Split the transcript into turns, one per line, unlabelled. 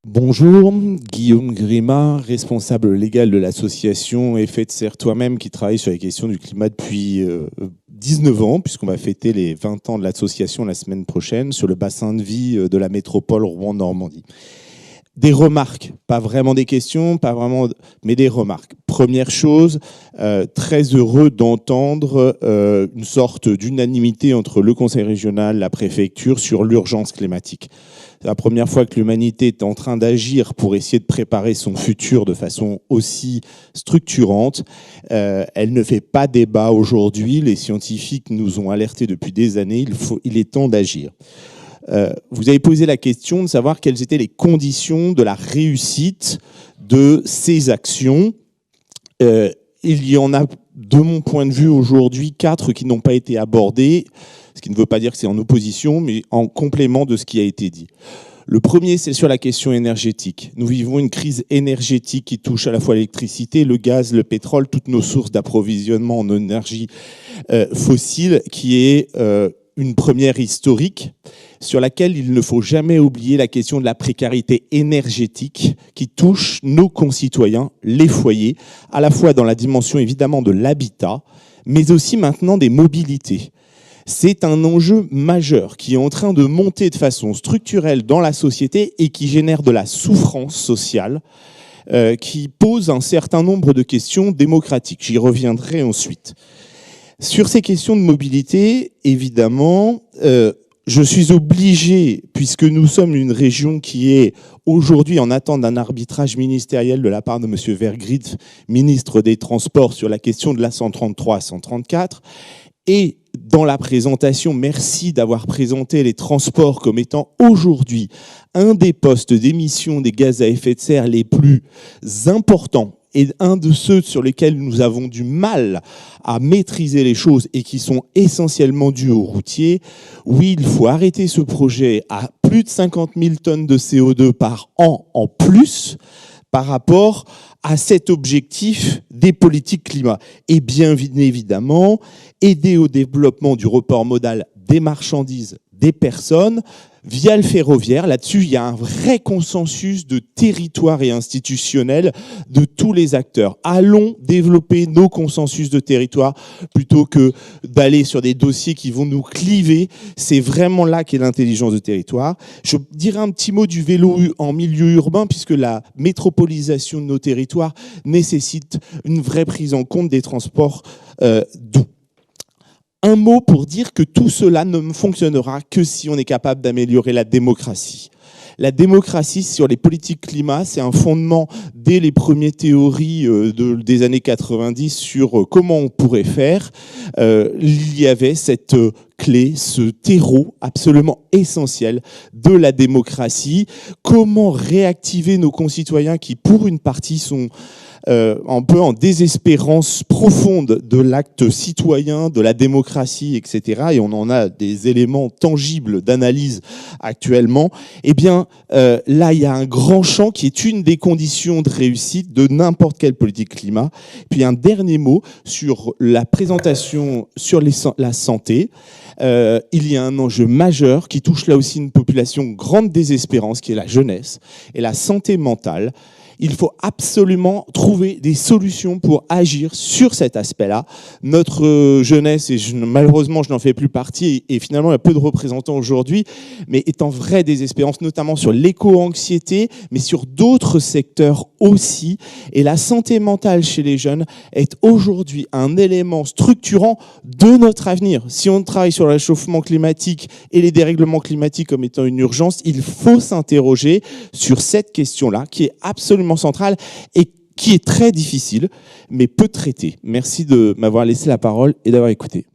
Bonjour, Guillaume Gréma, responsable légal de l'association Effet de serre toi-même qui travaille sur les questions du climat depuis 19 ans, puisqu'on va fêter les 20 ans de l'association la semaine prochaine sur le bassin de vie de la métropole Rouen-Normandie. Des remarques, pas vraiment des questions, pas vraiment, mais des remarques. Première chose, très heureux d'entendre une sorte d'unanimité entre le conseil régional, la préfecture sur l'urgence climatique. C'est la première fois que l'humanité est en train d'agir pour essayer de préparer son futur de façon aussi structurante. Elle ne fait pas débat aujourd'hui. Les scientifiques nous ont alertés depuis des années. Il est temps d'agir. Vous avez posé la question de savoir quelles étaient les conditions de la réussite de ces actions. Il y en a, de mon point de vue aujourd'hui, 4 qui n'ont pas été abordées, ce qui ne veut pas dire que c'est en opposition, mais en complément de ce qui a été dit. Le premier, c'est sur la question énergétique. Nous vivons une crise énergétique qui touche à la fois l'électricité, le gaz, le pétrole, toutes nos sources d'approvisionnement en énergie fossile, qui est une première historique sur laquelle il ne faut jamais oublier la question de la précarité énergétique qui touche nos concitoyens, les foyers, à la fois dans la dimension évidemment de l'habitat, mais aussi maintenant des mobilités. C'est un enjeu majeur qui est en train de monter de façon structurelle dans la société et qui génère de la souffrance sociale, qui pose un certain nombre de questions démocratiques. J'y reviendrai ensuite. Sur ces questions de mobilité, évidemment, je suis obligé, puisque nous sommes une région qui est aujourd'hui en attente d'un arbitrage ministériel de la part de M. Vergrit, ministre des Transports, sur la question de la 133 à 134, et dans la présentation, merci d'avoir présenté les transports comme étant aujourd'hui un des postes d'émission des gaz à effet de serre les plus importants et un de ceux sur lesquels nous avons du mal à maîtriser les choses et qui sont essentiellement dus aux routiers. Oui, il faut arrêter ce projet à plus de 50 000 tonnes de CO2 par an en plus par rapport à cet objectif des politiques climat. Et bien évidemment, aider au développement du report modal des marchandises, des personnes, via le ferroviaire. Là-dessus, il y a un vrai consensus de territoire et institutionnel de tous les acteurs. Allons développer nos consensus de territoire plutôt que d'aller sur des dossiers qui vont nous cliver. C'est vraiment là qu'est l'intelligence de territoire. Je dirais un petit mot du vélo en milieu urbain, puisque la métropolisation de nos territoires nécessite une vraie prise en compte des transports doux. Un mot pour dire que tout cela ne fonctionnera que si on est capable d'améliorer la démocratie. La démocratie sur les politiques climat, c'est un fondement dès les premières théories des années 90 sur comment on pourrait faire. Il y avait cette clé, ce terreau absolument essentiel de la démocratie. Comment réactiver nos concitoyens qui, pour une partie, sont un peu en désespérance profonde de l'acte citoyen, de la démocratie, etc. Et on en a des éléments tangibles d'analyse actuellement. Eh bien, là, il y a un grand champ qui est une des conditions de réussite de n'importe quelle politique climat. Puis un dernier mot sur la présentation sur la santé. Il y a un enjeu majeur qui touche là aussi une population grande désespérance, qui est la jeunesse et la santé mentale. Il faut absolument trouver des solutions pour agir sur cet aspect-là. Notre jeunesse, et malheureusement je n'en fais plus partie, et finalement il y a peu de représentants aujourd'hui, mais est en vraie désespérance, notamment sur l'éco-anxiété, mais sur d'autres secteurs aussi. Et la santé mentale chez les jeunes est aujourd'hui un élément structurant de notre avenir. Si on travaille sur le réchauffement climatique et les dérèglements climatiques comme étant une urgence, il faut s'interroger sur cette question-là, qui est absolument centrale et qui est très difficile, mais peu traitée. Merci de m'avoir laissé la parole et d'avoir écouté.